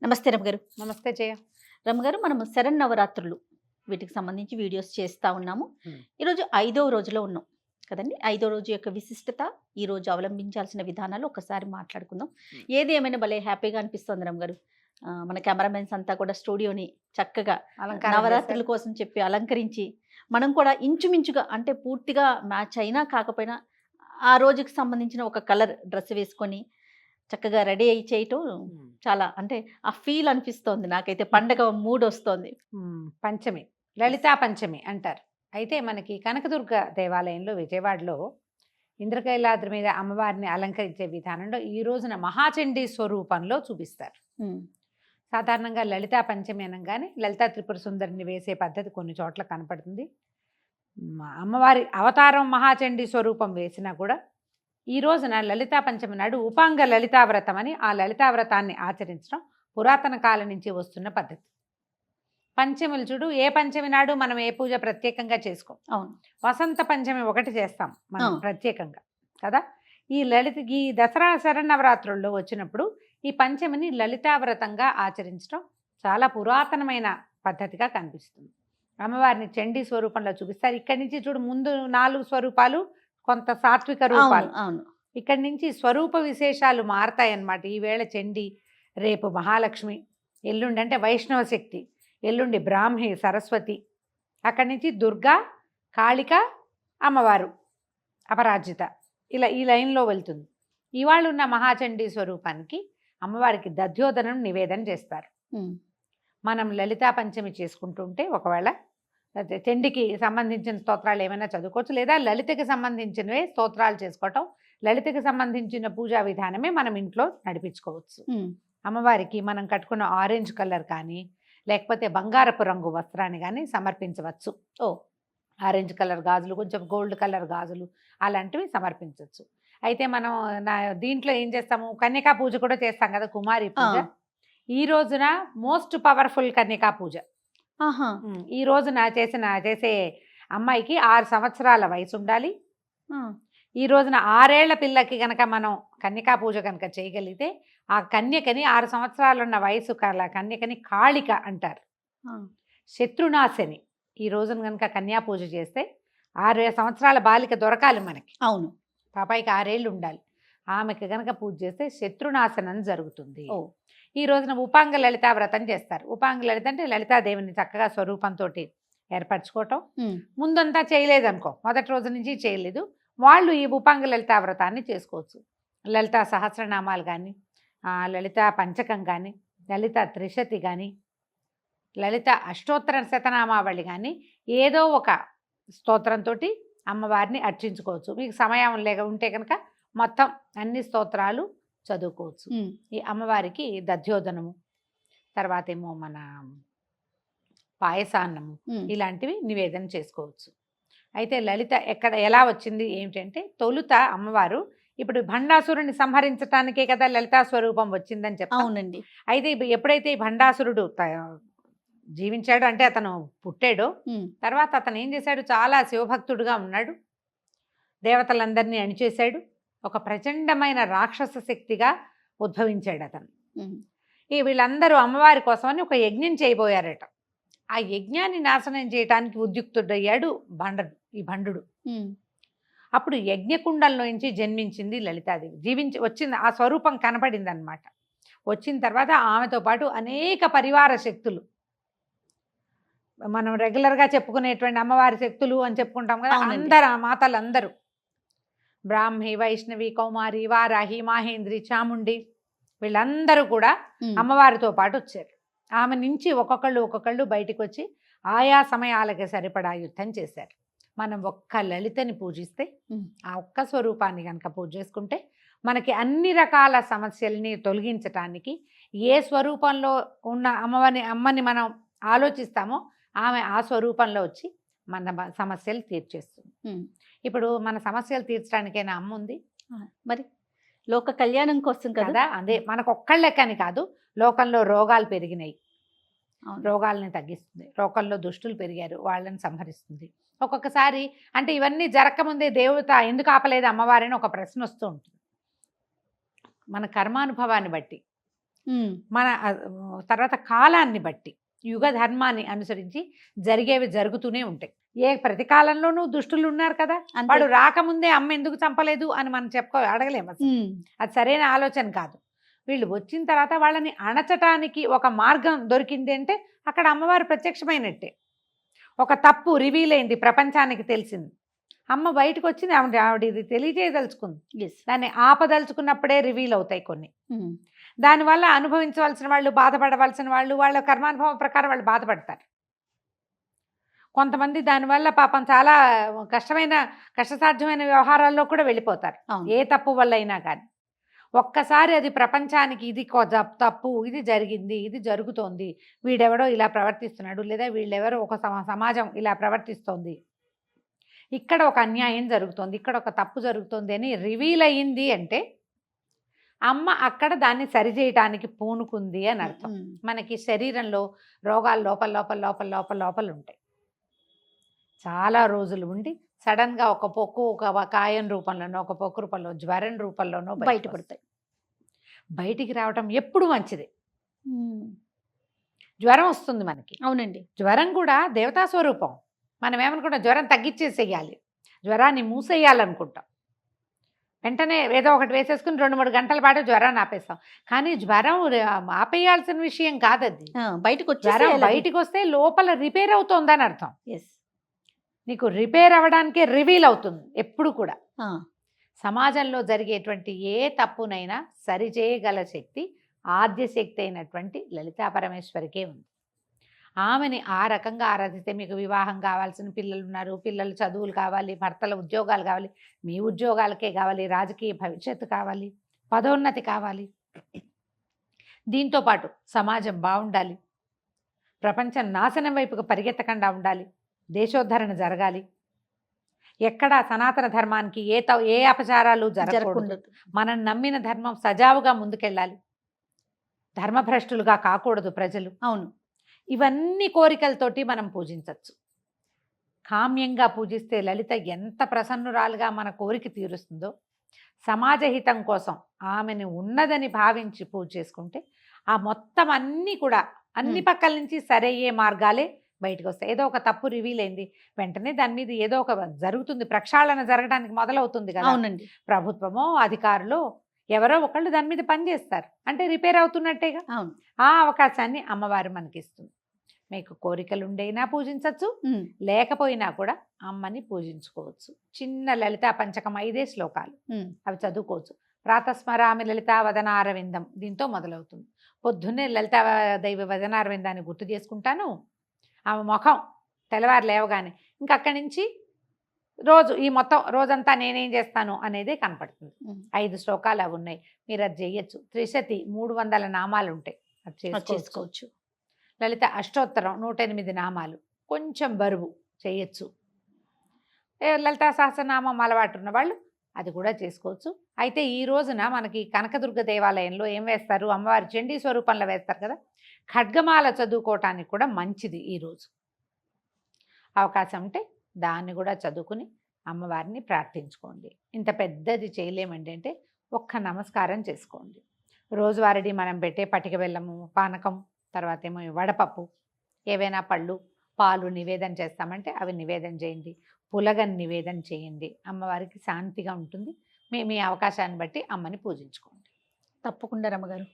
నమస్తే రమగారు. నమస్తే జయ. రమగారు, మనము శరన్నవరాత్రులు వీటికి సంబంధించి వీడియోస్ చేస్తా ఉన్నాము. ఈరోజు 5వ రోజులో ఉన్నాం కదండి. 5వ రోజు యొక్క విశిష్టత, ఈ రోజు అవలంబించాల్సిన విధానాలు ఒకసారి మాట్లాడుకుందాం. ఏది ఏమైనా భలే హ్యాపీగా అనిపిస్తుంది రమగారు. మన కెమెరామెన్స్ అంతా కూడా స్టూడియోని చక్కగా నవరాత్రుల కోసం చెప్పి అలంకరించి, మనం కూడా ఇంచుమించుగా అంటే పూర్తిగా మ్యాచ్ అయినా కాకపోయినా ఆ రోజుకి సంబంధించిన ఒక కలర్ డ్రెస్ వేసుకొని చక్కగా రెడీ అయ్యి చేయటం చాలా అంటే ఆ ఫీల్ అనిపిస్తోంది నాకైతే. పండగ మూడ్ వస్తోంది. పంచమి, లలితా పంచమి అంటారు. అయితే మనకి కనకదుర్గ దేవాలయంలో విజయవాడలో ఇంద్రకైలాద్రి మీద అమ్మవారిని అలంకరించే విధానంలో ఈ రోజున మహాచండీ స్వరూపంలో చూపిస్తారు. సాధారణంగా లలితా పంచమి అనగానే లలితా త్రిపుర సుందరిని వేసే పద్ధతి కొన్ని చోట్ల కనపడుతుంది. అమ్మవారి అవతారం మహాచండీ స్వరూపం వేసినా కూడా ఈ రోజున లలితా పంచమి నాడు ఉపాంగ లలితావ్రతం అని ఆ లలితావ్రతాన్ని ఆచరించడం పురాతన కాలం నుంచి వస్తున్న పద్ధతి. పంచములు చూడు, ఏ పంచమి నాడు మనం ఏ పూజ ప్రత్యేకంగా చేసుకోం. అవును, వసంత పంచమి ఒకటి చేస్తాం మనం ప్రత్యేకంగా కదా. ఈ దసరా శరన్నవరాత్రుల్లో వచ్చినప్పుడు ఈ పంచమిని లలితావ్రతంగా ఆచరించడం చాలా పురాతనమైన పద్ధతిగా కనిపిస్తుంది. అమ్మవారిని చండీ స్వరూపంలో చూపిస్తారు. ఇక్కడి నుంచి చూడు, ముందు 4 స్వరూపాలు కొంత సాత్విక రూపాలు. అవును, ఇక్కడి నుంచి స్వరూప విశేషాలు మారతాయి అన్నమాట. ఈవేళ చండి, రేపు మహాలక్ష్మి, ఎల్లుండి అంటే వైష్ణవ శక్తి, ఎల్లుండి బ్రాహ్మి సరస్వతి, అక్కడి నుంచి దుర్గా, కాళిక, అమ్మవారు అపరాజిత, ఇలా ఈ లైన్లో వెళ్తుంది. ఇవాళ ఉన్న మహాచండీ స్వరూపానికి అమ్మవారికి దధ్యోదనం నివేదన చేస్తారు. మనం లలితా పంచమి చేసుకుంటుంటే ఒకవేళ చండికి సంబంధించిన స్తోత్రాలు ఏమైనా చదువుకోవచ్చు, లేదా లలితకి సంబంధించినవే స్తోత్రాలు చేసుకోవటం, లలితకి సంబంధించిన పూజా విధానమే మనం ఇంట్లో నడిపించుకోవచ్చు. అమ్మవారికి మనం కట్టుకున్న ఆరెంజ్ కలర్ కానీ లేకపోతే బంగారపు రంగు వస్త్రాన్ని కానీ సమర్పించవచ్చు. ఆరెంజ్ కలర్ గాజులు, కొంచెం గోల్డ్ కలర్ గాజులు అలాంటివి సమర్పించవచ్చు. అయితే మనం దీంట్లో ఏం చేస్తాము, కన్యకా పూజ కూడా చేస్తాం కదా, కుమారి పూజ. ఈ రోజున మోస్ట్ పవర్ఫుల్ కన్యకా పూజ. ఈ రోజున చేసే అమ్మాయికి 6 సంవత్సరాల వయసు ఉండాలి. ఈ రోజున 6 ఏళ్ల పిల్లకి కనుక మనం కన్యకా పూజ కనుక చేయగలిగితే ఆ కన్యకని 6 సంవత్సరాలు ఉన్న వయసు కన్యకని కాళిక అంటారు, శత్రునాశని. ఈ రోజున కనుక కన్యా పూజ చేస్తే 6 సంవత్సరాల బాలిక దొరకాలి మనకి. అవును, పాపాయికి 6 ఏళ్ళు ఉండాలి. ఆమెకి కనుక పూజ చేస్తే శత్రునాశనం జరుగుతుంది. ఈ రోజున ఉపాంగ లలితా వ్రతం చేస్తారు. ఉపాంగ లలిత అంటే లలితాదేవిని చక్కగా స్వరూపంతో ఏర్పరచుకోవటం. ముందంతా చేయలేదనుకో, మొదటి రోజు నుంచి చేయలేదు, వాళ్ళు ఈ ఉపాంగ లలితా వ్రతాన్ని చేసుకోవచ్చు. లలితా సహస్రనామాలు కానీ, లలితా పంచకం కానీ, లలితా త్రిశతి కానీ, లలిత అష్టోత్తర శతనామావళి కానీ, ఏదో ఒక స్తోత్రంతో అమ్మవారిని అర్చించుకోవచ్చు. మీకు సమయం ఉంటే కనుక మొత్తం అన్ని స్తోత్రాలు చదువుకోవచ్చు. ఈ అమ్మవారికి దధ్యోదనము, తర్వాత ఏమో మన పాయసాన్నము ఇలాంటివి నివేదన చేసుకోవచ్చు. అయితే లలిత ఎలా వచ్చింది ఏమిటంటే, తొలుత అమ్మవారు ఇప్పుడు భండాసురుని సంహరించడానికే కదా లలితా స్వరూపం వచ్చిందని చెప్పారు. అవునండి. అయితే ఎప్పుడైతే ఈ భండాసురుడు జీవించాడు, అంటే అతను పుట్టాడో, తర్వాత అతను ఏం చేశాడు, చాలా శివభక్తుడుగా ఉన్నాడు, దేవతలందరినీ అణిచేశాడు, ఒక ప్రచండమైన రాక్షస శక్తిగా ఉద్భవించాడు అతను. వీళ్ళందరూ అమ్మవారి కోసమని ఒక యజ్ఞం చేయబోయారట. ఆ యజ్ఞాన్ని నాశనం చేయడానికి ఉద్యుక్తుడయ్యాడు ఈ భండు. అప్పుడు యజ్ఞకుండంలో నుంచి జన్మించింది లలితాదేవి. వచ్చింది, ఆ స్వరూపం కనపడింది అనమాట. వచ్చిన తర్వాత ఆమెతో పాటు అనేక పరివార శక్తులు, మనం రెగ్యులర్గా చెప్పుకునేటువంటి అమ్మవారి శక్తులు అని చెప్పుకుంటాం కదా, అందరు మాతలందరూ, బ్రాహ్మి, వైష్ణవి, కౌమారి, వారాహి, మాహేంద్రి, చాముండి, వీళ్ళందరూ కూడా అమ్మవారితో పాటు వచ్చారు. ఆమె నుంచి ఒక్కొక్కళ్ళు బయటికి వచ్చి ఆయా సమయాలకి సరిపడా యుద్ధం చేశారు. మనం ఒక్క లలితని పూజిస్తే, ఆ ఒక్క స్వరూపాన్ని కనుక పూజ చేసుకుంటే మనకి అన్ని రకాల సమస్యల్ని తొలగించటానికి, ఏ స్వరూపంలో ఉన్న అమ్మని మనం ఆలోచిస్తామో ఆమె ఆ స్వరూపంలో వచ్చి మన సమస్యలు తీర్చేస్తుంది. ఇప్పుడు మన సమస్యలు తీర్చడానికైనా అమ్మ ఉంది, మరి లోక కళ్యాణం కోసం కదా. అదే మనకు ఒక్కళ్ళెక్కని కాదు, లోకంలో రోగాలు పెరిగినాయి, రోగాలని తగ్గిస్తుంది. లోకంలో దుష్టులు పెరిగారు, వాళ్ళని సంహరిస్తుంది. ఒక్కొక్కసారి అంటే ఇవన్నీ జరగకముందే దేవత ఎందుకు ఆపలేదు అమ్మవారిని ఒక ప్రశ్న వస్తూ ఉంటుంది. మన కర్మానుభవాన్ని బట్టి మన తర్వాత కాలాన్ని బట్టి యుగ ధర్మాన్ని అనుసరించి జరిగేవి జరుగుతూనే ఉంటాయి. ప్రతి కాలంలోనూ దుష్టులు ఉన్నారు కదా, వాడు రాకముందే అమ్మ ఎందుకు చంపలేదు అని మనం అడగలేము అసలు. అది సరైన ఆలోచన కాదు. వీళ్ళు వచ్చిన తర్వాత వాళ్ళని అణచటానికి ఒక మార్గం దొరికింది అంటే అక్కడ అమ్మవారు ప్రత్యక్షమైనట్టే. ఒక తప్పు రివీల్ అయింది, ప్రపంచానికి తెలిసింది, అమ్మ బయటకు వచ్చింది, ఆవిడ ఇది తెలియజేయదలుచుకుంది. దాన్ని ఆపదలుచుకున్నప్పుడే రివీల్ అవుతాయి కొన్ని. దానివల్ల అనుభవించవలసిన వాళ్ళు, బాధపడవలసిన వాళ్ళు, వాళ్ళ కర్మానుభవం ప్రకారం వాళ్ళు బాధపడతారు. కొంతమంది దానివల్ల పాపం చాలా కష్టసాధ్యమైన వ్యవహారాల్లో కూడా వెళ్ళిపోతారు, ఏ తప్పు వల్ల అయినా కానీ. ఒక్కసారి అది ప్రపంచానికి ఇది తప్పు, ఇది జరిగింది, ఇది జరుగుతోంది, వీడెవడో ఇలా ప్రవర్తిస్తున్నాడు, లేదా వీళ్ళెవరో ఒక సమాజం ఇలా ప్రవర్తిస్తోంది, ఇక్కడ ఒక అన్యాయం జరుగుతోంది, ఇక్కడ ఒక తప్పు జరుగుతోంది అని రివీల్ అయ్యింది అంటే అమ్మ అక్కడ దాన్ని సరిచేయటానికి పూనుకుంది అని అర్థం. మనకి శరీరంలో రోగాలు లోపల లోపల లోపల లోపల లోపల ఉంటాయి. చాలా రోజులు ఉండి సడన్గా ఒక పొక్కు, ఒక కాయం రూపంలోనో, ఒక పొక్కు రూపంలో, జ్వరం రూపంలోనో బయటపడతాయి. బయటికి రావటం ఎప్పుడు మంచిది. జ్వరం వస్తుంది మనకి, అవునండి, జ్వరం కూడా దేవతా స్వరూపం. మనం ఏమనుకుంటాం, జ్వరం తగ్గించేసేయాలి, జ్వరాన్ని మూసేయాలనుకుంటాం. వెంటనే ఏదో ఒకటి వేసేసుకుని 2-3 గంటల పాటు జ్వరాన్ని ఆపేస్తాం. కానీ జ్వరం ఆపేయాల్సిన విషయం కాదది. బయటికి వస్తే లోపల రిపేర్ అవుతోందని అర్థం. నీకు రిపేర్ అవ్వడానికే రివీల్ అవుతుంది ఎప్పుడు కూడా. సమాజంలో జరిగేటువంటి ఏ తప్పునైనా సరిచేయగల శక్తి ఆద్యశక్తి అయినటువంటి లలితా పరమేశ్వరికే ఉంది. ఆమెని ఆ రకంగా ఆరాధిస్తే మీకు వివాహం కావాల్సిన పిల్లలు ఉన్నారు, పిల్లలు చదువులు కావాలి, భర్తల ఉద్యోగాలు కావాలి, మీ ఉద్యోగాలకే కావాలి, రాజకీయ భవిష్యత్తు కావాలి, పదోన్నతి కావాలి, దీంతోపాటు సమాజం బాగుండాలి, ప్రపంచం నాశనం వైపుకు పరిగెత్తకుండా ఉండాలి, దేశోద్ధరణ జరగాలి, ఎక్కడా సనాతన ధర్మానికి ఏ అపచారాలు జరగకూడదు, మనం నమ్మిన ధర్మం సజావుగా ముందుకెళ్ళాలి, ధర్మభ్రష్టులుగా కాకూడదు ప్రజలు. అవును, ఇవన్నీ కోరికలతోటి మనం పూజించవచ్చు. కామ్యంగా పూజిస్తే లలిత ఎంత ప్రసన్నురాలుగా మన కోరిక తీరుస్తుందో, సమాజహితం కోసం ఆమెను ఉన్నదని భావించి పూజ చేసుకుంటే ఆ మొత్తం అన్నీ కూడా అన్ని పక్కల నుంచి సరయ్యే మార్గాలే బయటకు వస్తాయి. ఏదో ఒక తప్పు రివీల్ అయింది, వెంటనే దాని మీద ఏదో ఒక జరుగుతుంది, ప్రక్షాళన జరగడానికి మొదలవుతుంది కదా. అవునండి, ప్రభుత్వమో అధికారులు ఎవరో ఒకళ్ళు దాని మీద పనిచేస్తారు అంటే రిపేర్ అవుతున్నట్టేగా. అవును, ఆ అవకాశాన్ని అమ్మవారు మనకిస్తుంది. మీకు కోరికలు ఉండైనా పూజించవచ్చు, లేకపోయినా కూడా అమ్మని పూజించుకోవచ్చు. చిన్న లలితా పంచకం 5 శ్లోకాలు, అవి చదువుకోవచ్చు. ప్రాతస్మరామి లలితా వదనారవిందం, దీంతో మొదలవుతుంది. పొద్దున్నే లలితా దైవ వదనారవిందాన్ని గుర్తు చేసుకుంటాను. ఆమె ముఖం తెల్లవారు లేవగానే ఇంకా అక్కడి నుంచి రోజు ఈ మొత్తం రోజంతా నేనేం చేస్తాను అనేదే కనపడుతుంది. 5 శ్లోకాలు అవి ఉన్నాయి, మీరు అది చేయొచ్చు. త్రిశతి 300 నామాలు ఉంటాయి, అది చేసుకోవచ్చు. లలిత అష్టోత్తరం 108 నామాలు, కొంచెం బరువు చేయొచ్చు. లలితా సహస్రనామం అలవాటు ఉన్న వాళ్ళు అది కూడా చేసుకోవచ్చు. అయితే ఈ రోజున మనకి కనకదుర్గ దేవాలయంలో ఏం వేస్తారు, అమ్మవారి చండీ స్వరూపంలో వేస్తారు కదా, ఖడ్గమాల చదువుకోవటానికి కూడా మంచిది. ఈరోజు అవకాశం ఉంటే దాన్ని కూడా చదువుకుని అమ్మవారిని ప్రార్థించుకోండి. ఇంత పెద్దది చేయలేమండి అంటే ఒక్క నమస్కారం చేసుకోండి. రోజువారీ మనం పెట్టే పటిక బెల్లము, పానకం, తర్వాత ఏమో వడపప్పు, ఏవైనా పళ్ళు, పాలు నివేదన చేస్తామంటే అవి నివేదన చేయండి. పులగని నివేదన చేయండి, అమ్మవారికి శాంతిగా ఉంటుంది. మీ అవకాశాన్ని బట్టి అమ్మని పూజించుకోండి. తప్పకుండా రమ్మగారు.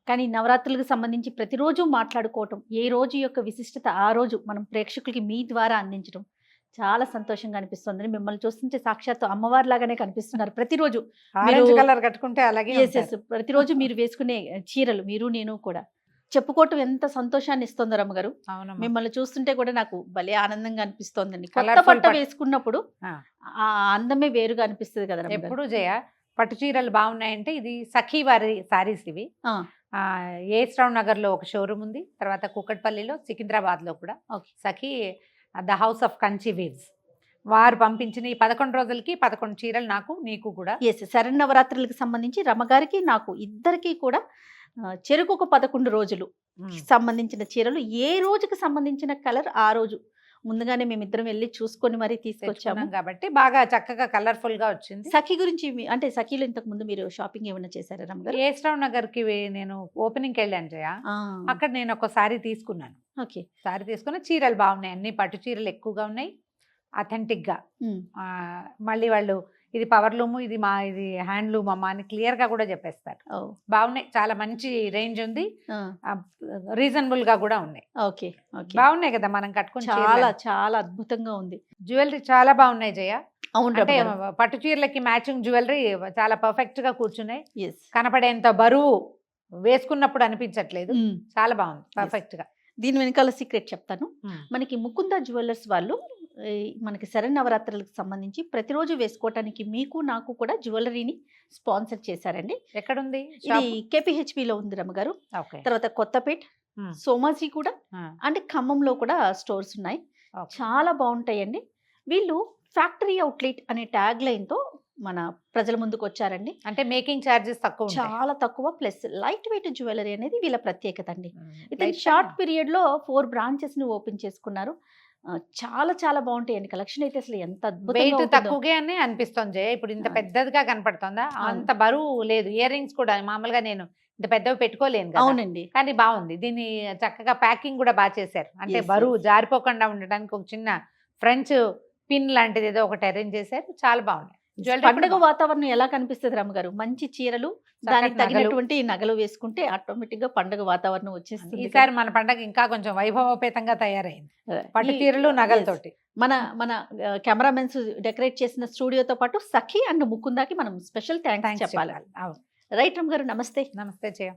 కానీ నవరాత్రులకు సంబంధించి ప్రతిరోజు మాట్లాడుకోవటం, ఏ రోజు యొక్క విశిష్టత ఆ రోజు మనం ప్రేక్షకులకి మీ ద్వారా అందించడం చాలా సంతోషంగా అనిపిస్తుంది. మిమ్మల్ని చూస్తుంటే సాక్షాత్తు అమ్మవారి లాగానే కనిపిస్తున్నారు. ప్రతిరోజు కలర్ కట్టుకుంటే అలాగే ప్రతిరోజు మీరు వేసుకునే చీరలు, మీరు నేను కూడా చెప్పుకోవటం ఎంత సంతోషాన్ని ఇస్తుందో రమ్మగారు. మిమ్మల్ని చూస్తుంటే కూడా నాకు భలే ఆనందంగా అనిపిస్తోందండి. కొత్త పట్టు వేసుకున్నప్పుడు ఆ అందమే వేరుగా అనిపిస్తుంది కదా. ఎప్పుడు జయ పట్టు చీరలు బాగున్నాయంటే ఇది సఖీ వారి సారీస్. ఇవి ఏస్రావు నగర్లో ఒక షోరూమ్ ఉంది, తర్వాత కూకట్పల్లిలో, సికింద్రాబాద్లో కూడా Sakhi the house of Kanchi weaves వారు పంపించిన ఈ 11 రోజులకి 11 చీరలు నాకు నీకు కూడా. శరన్నవరాత్రులకు సంబంధించి రమ్మగారికి నాకు ఇద్దరికి కూడా చెరుకు 11 రోజులు సంబంధించిన చీరలు, ఏ రోజుకి సంబంధించిన కలర్ ఆ రోజు ముందుగానే మేమిద్దరం వెళ్ళి చూసుకొని మరీ తీసుకొచ్చాము. తెచ్చుకున్నాం కాబట్టి బాగా చక్కగా కలర్ఫుల్ గా వచ్చింది. సఖీ గురించి అంటే సఖీలో ఇంతకు ముందు మీరు షాపింగ్ ఏమైనా చేశారా రమ్మగారు? ఏస్రావ్ నగర్ కి నేను ఓపెనింగ్ వెళ్ళాను జయ. అక్కడ నేను ఒక సారీ తీసుకున్నాను. ఓకే. సారీ తీసుకున్న చీరలు బాగున్నాయి, అన్ని పట్టు చీరలు ఎక్కువగా ఉన్నాయి, అథెంటిక్ గా. మళ్ళీ వాళ్ళు ఇది పవర్లూమ్, ఇది హ్యాండ్లూమ్ అమ్మా అని క్లియర్ గా కూడా చెప్పేస్తారు. బాగున్నాయి, చాలా మంచి రేంజ్ ఉంది, రీజనబుల్ గా కూడా ఉన్నాయి. ఓకే. బాగున్నాయి కదా మనం కట్టుకుని. చాలా చాలా అద్భుతంగా ఉంది. జ్యువెలరీ చాలా బాగున్నాయి జయ. అవును, అంటే పట్టు చీరలకి మ్యాచింగ్ జ్యువెలరీ చాలా పర్ఫెక్ట్ గా కూర్చున్నాయి. కనపడేంత బరువు వేసుకున్నప్పుడు అనిపించట్లేదు, చాలా బాగుంది పర్ఫెక్ట్ గా. దీని వెనకాల సీక్రెట్ చెప్తాను. మనకి ముకుంద జ్యువెలర్స్ వాళ్ళు మనకి శరన్నవరాత్రులకు సంబంధించి ప్రతిరోజు వేసుకోవటానికి మీకు నాకు కూడా జ్యువెలరీని స్పాన్సర్ చేశారండి. ఎక్కడుంది? ఇది కేపీహెచ్పిలో ఉంది రమ్మగారు. తర్వాత కొత్తపేట్, సోమాజీ కూడా, అంటే ఖమ్మంలో కూడా స్టోర్స్ ఉన్నాయి. చాలా బాగుంటాయండి. వీళ్ళు ఫ్యాక్టరీ అవుట్లెట్ అనే ట్యాగ్ లైన్ తో మన ప్రజల ముందుకు వచ్చారండి. అంటే మేకింగ్ చార్జెస్ తక్కువ, చాలా తక్కువ, ప్లస్ లైట్ వెయిట్ జ్యువెలరీ అనేది వీళ్ళ ప్రత్యేకత అండి. ఇతను షార్ట్ పీరియడ్ లో 4 బ్రాంచెస్ ని ఓపెన్ చేసుకున్నారు. చాలా చాలా బాగుంటాయండి. కలెక్షన్ అయితే అసలు ఎంత అద్భుతంగా తక్కువగానే అనిపిస్తుంది జయ. ఇప్పుడు ఇంత పెద్దదిగా కనపడుతుందా? అంత బరువు లేదు. ఇయర్ రింగ్స్ కూడా మామూలుగా నేను ఇంత పెద్దవి పెట్టుకోలేను కదా. అవునండి. కానీ బాగుంది. దీన్ని చక్కగా ప్యాకింగ్ కూడా బాగా చేశారు. అంటే బరువు జారిపోకుండా ఉండడానికి ఒక చిన్న ఫ్రెంచ్ పిన్ లాంటిది ఏదో ఒకటి అరేంజ్ చేశారు. చాలా బాగుంది. పండుగ వాతావరణం ఎలా కనిపిస్తుంది రమ్మగారు? మంచి చీరలు, దానికి తగినటువంటి నగలు వేసుకుంటే ఆటోమేటిక్ గా పండుగ వాతావరణం వచ్చేస్తుంది. ఈసారి మన పండుగ ఇంకా కొంచెం వైభవోపేతంగా తయారైంది, పట్టు చీరలు నగలతోటి. మన కెమెరామెన్స్ డెకరేట్ చేసిన స్టూడియోతో పాటు సఖీ అండ్ ముకుందాకి మనం స్పెషల్ థ్యాంక్స్ చెప్పాలి. రైట్ రమ్మగారు, నమస్తే. నమస్తే జయ.